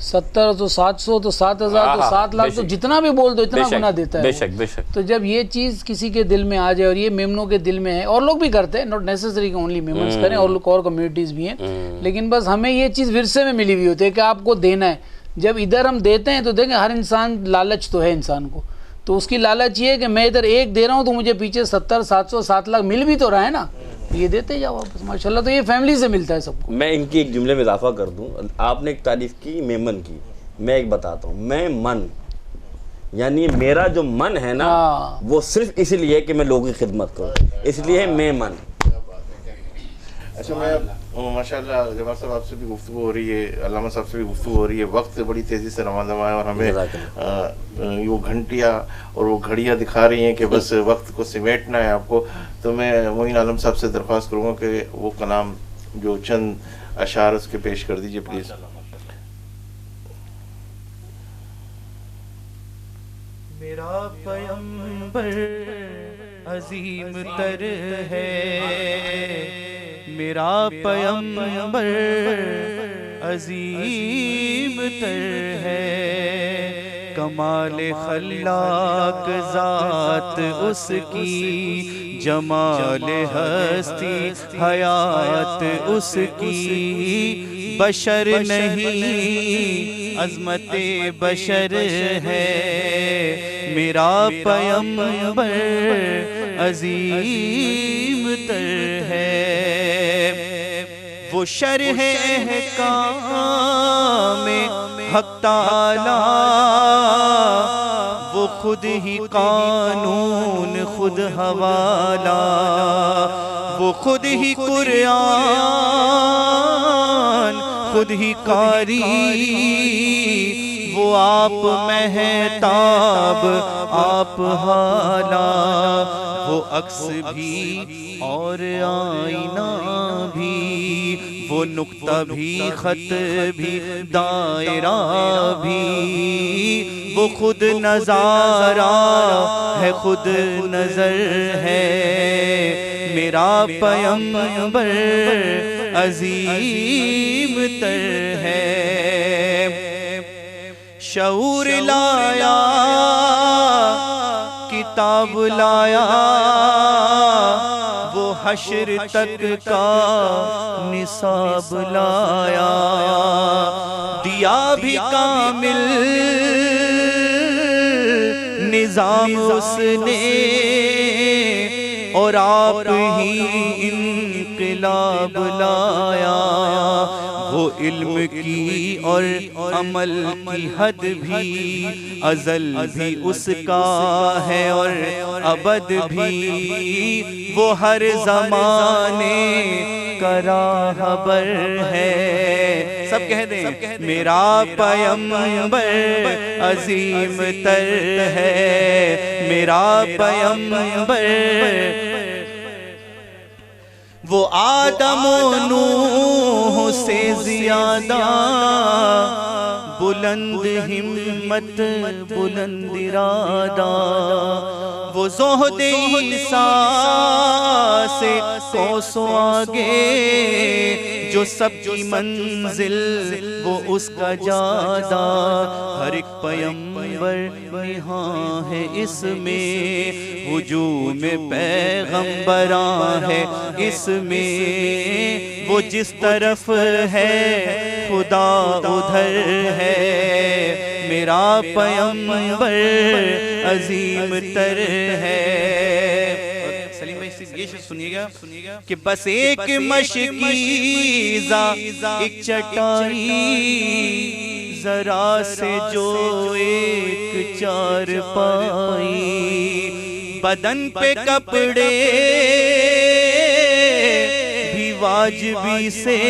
70 تو 700 تو 7000 تو 7 لاکھ، تو جتنا بھی بول دو اتنا گناہ دیتا ہے. بے شک بے شک. تو جب یہ چیز کسی کے دل میں آ جائے، اور یہ میمنوں کے دل میں ہے، اور لوگ بھی کرتے ہیں، نوٹ نیسسری کہ اونلی میمنز کریں، اور لوگ اور کمیونٹیز بھی ہیں، لیکن بس ہمیں یہ چیز ورثے میں ملی ہوئی ہوتی ہے کہ آپ کو دینا ہے. جب ادھر ہم دیتے ہیں تو دیکھیں ہر انسان، لالچ تو ہے انسان کو، تو اس کی لالچ یہ ہے کہ میں ادھر 1 دے رہا ہوں تو مجھے پیچھے 70 700 7 لاکھ مل بھی تو رہا ہے نا، یہ دیتے جاؤ واپس ماشاءاللہ. تو یہ فیملی سے ملتا ہے سب کو. میں ان کی ایک جملے میں اضافہ کر دوں. آپ نے ایک تعریف کی میمن کی، میں ایک بتاتا ہوں. میں من یعنی میرا جو من ہے نا وہ صرف اس لیے کہ میں لوگوں کی خدمت کروں، اس لیے میں من. اچھا میں ماشاءاللہ جواد صاحب آپ سے بھی گفتگو ہو رہی ہے، علامہ صاحب سے بھی گفتگو ہو رہی ہے، وقت بڑی تیزی سے رواں دواں ہے اور ہمیں وہ گھنٹیاں اور وہ گھڑیاں دکھا رہی ہیں کہ بس وقت کو سمیٹنا ہے آپ کو. تو میں معین عالم صاحب سے درخواست کروں گا کہ وہ کلام جو چند اشعار اس کے پیش کر دیجئے پلیز. میرا پیغمبر عظیم تر ہے، میرا پیغمبر عظیم تر ہے، کمال خلاق ذات اس کی، جمال ہستی حیات اس کی، بشر نہیں عظمت بشر ہے، میرا پیغمبر عظیم تر ہے. وہ شرح احکام حق تعالی، وہ خود ہی قانون خود حوالہ، وہ خود ہی قرآن خود ہی قاری، وہ آپ مہتاب آپ حالہ، وہ عکس بھی اور آئینہ بھی، وہ نقطہ بھی خط بھی دائرہ بھی، وہ خود نظارہ ہے خود نظر ہے، میرا پیغمبر عظیم تر ہے. شعور لایا کتاب لایا، وہ حشر تک کا نصاب لایا، دیا بھی کامل نظام اس نے، اور آپ ہی انقلاب لایا، وہ علم کی اور عمل کی حد بھی ازل بھی اس کا ہے اور ابد بھی، وہ ہر زمانے کا راہبر ہے. سب کہہ دیں میرا پیغمبر عظیم تر ہے، میرا پیغمبر. وہ آدم و نوح سے زیادہ بلند ہمت بلند ارادہ، وہ زہد عیسیٰ سے کوسوں آگے، جو سب کی منزل وہ اس کا جادہ، ہر ایک پیغمبر نہاں ہے اس میں، ہجوم پیغمبراں ہے اس میں، وہ جس طرف ہے خدا ادھر ہے، میرا پیغمبر عظیم تر ہے. سلیم بھائی یہ سنیے گا کہ بس ایک مشکیزہ ایک چٹائی، ذرا سے جو ایک چار پائی، بدن پہ کپڑے بھی واجبی سے،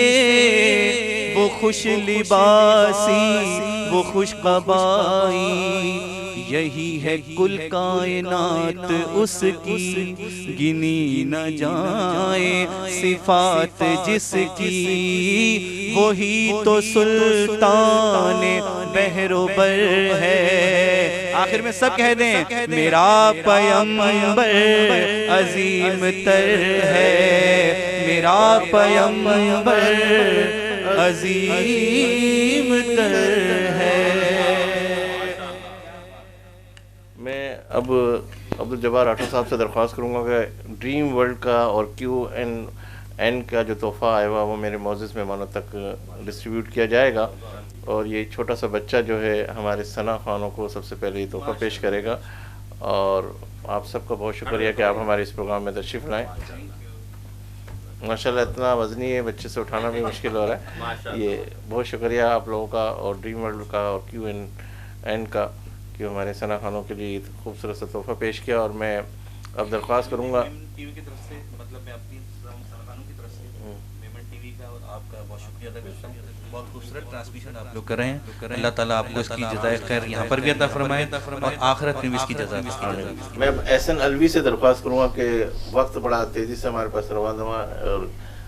وہ خوش لباسی وہ خوش قبائی، یہی ہے کل کائنات اس کی، گنی نہ جائیں صفات جس کی، وہی تو سلطان بحر و بر ہے. آخر میں سب کہہ دیں میرا پیغمبر عظیم تر ہے، میرا پیغمبر عظیم تر ہے. میں اب عبدالجبار راٹھور صاحب سے درخواست کروں گا کہ ڈریم ورلڈ کا اور QNN کا جو تحفہ آیا ہوا وہ میرے معزز مہمانوں تک ڈسٹریبیوٹ کیا جائے گا، اور یہ چھوٹا سا بچہ جو ہے ہمارے ثنا خانوں کو سب سے پہلے یہ تحفہ پیش کرے گا، اور آپ سب کا بہت شکریہ کہ آپ ہمارے اس پروگرام میں تشریف لائیں. ماشاءاللہ اتنا وزنی ہے بچے سے اٹھانا بھی مشکل ہو رہا ہے. یہ بہت شکریہ آپ لوگوں کا اور ڈریم ورلڈ کا اور QN کا کہ ہمارے ثنا خانوں کے لیے خوبصورت سا تحفہ پیش کیا. اور میں اب درخواست کروں گا ٹی وی کی طرف سے، مطلب میں اپنی ثنا خانوں کی طرف سے میمن ٹی وی کا اور آپ کا بہت شکریہ ادا کرتا ہوں. بہت خوبصورت ٹرانسمیشن آپ لوگ کر رہے ہیں. اللہ تعالیٰ آپ کو اس کی جزائے خیر یہاں پر بھی عطا فرمائے اور آخرت میں بھی اس کی جزائے عطا فرمائے. میں احسن الوی سے درخواست کروں گا کہ وقت بڑا تیزی سے ہمارے پاس رواں دواں، اور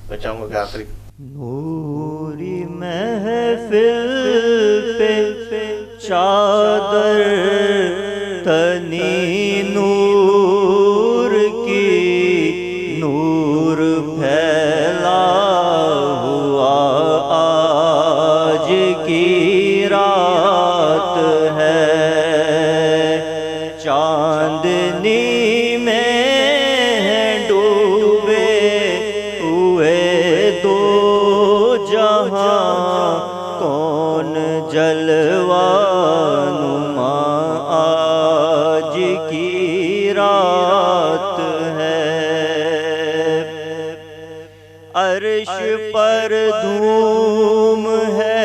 میں چاہوں گا کہ آخری نوری محفل پہ چادر تنی نور کی، نور پھیلا ہوا آج کی رات ہے، چاندنی میں ڈوبے ہوئے دو جہاں، کون جلوہ نما آج کی رات ہے. عرش پر دھوم ہے،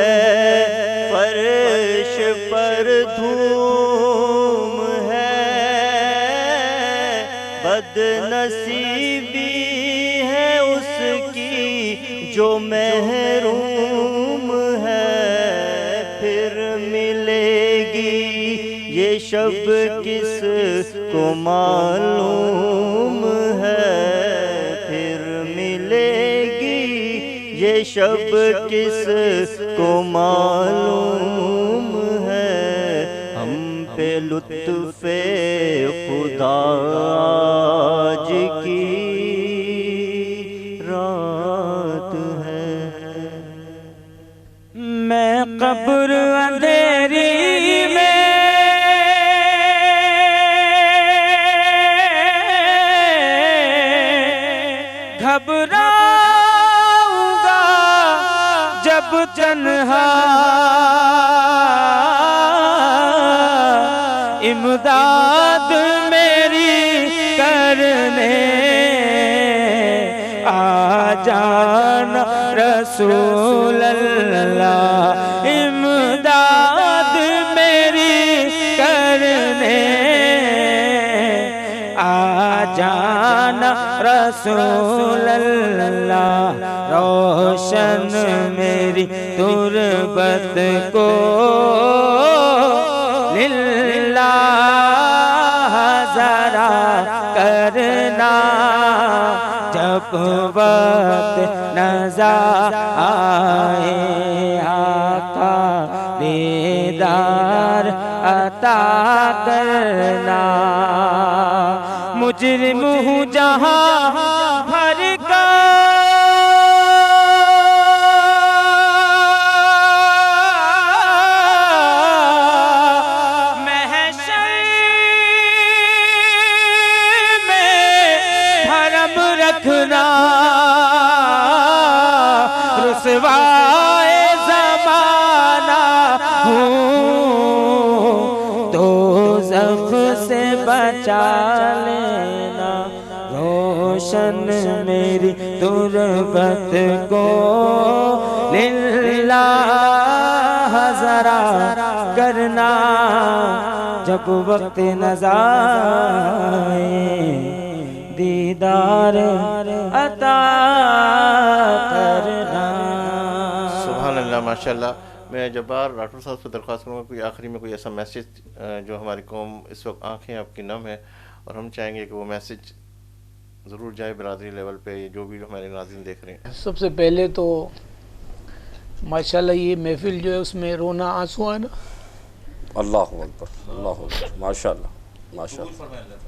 فرش پر دھوم ہے، بد نصیبی ہے اس کی جو محروم ہے. پھر ملے گی یہ شب کس کو معلوم ہے، پھر ملے گی یہ شب کس کو معلوم ہے. ہم پہ لطف خدا آج کی رات ہے. میں قبر اندھیری میں گھبراؤں گا جب تنہا، امداد میری کرنے آ جانا رسول اللہ، امداد میری کرنے آ جانا رسول اللہ. روشن میری تربت کو للہ ذرا کرنا، جب وقت نظر آئے آقا دیدار عطا کرنا. مجرم ہوں جہاں بھر کا محشر میں بھرم رکھنا، رسوائے زمانہ ہوں دوزخ سے بچا لینا. روشن میری تربت کو للہ ذرا کرنا، جب وقت نظر آئے دیدار عطا کرنا. سبحان اللہ ماشاءاللہ. میں جبار راٹھور صاحب سے درخواست کروں گا کوئی آخری میں کوئی ایسا میسیج جو ہماری قوم اس وقت آنکھیں آپ کی نم ہے، اور ہم چاہیں گے کہ وہ میسیج ضرور جائے برادری لیول پہ، جو بھی ہمارے ناظرین دیکھ رہے ہیں. سب سے پہلے تو ماشاءاللہ یہ محفل جو ہے اس میں رونا آنسو آنا. اللہ اکبر، اللہ اکبر، ماشاءاللہ ماشاءاللہ.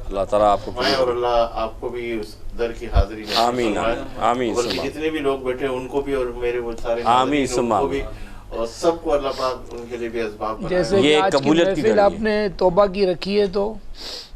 اللہ تعالیٰ آپ کو اور اللہ آپ کو بھی اس در کی حاضری میں آمین آمین. جتنے بھی لوگ بیٹھے ہیں ان کو بھی اور میرے وہ سارے آمین ان کو بھی، اور سب کو اللہ پاک ان کے لیے بھی اسباب بنائے. جیسے کہ آج کی محفل آپ نے توبہ کی رکھی ہے، تو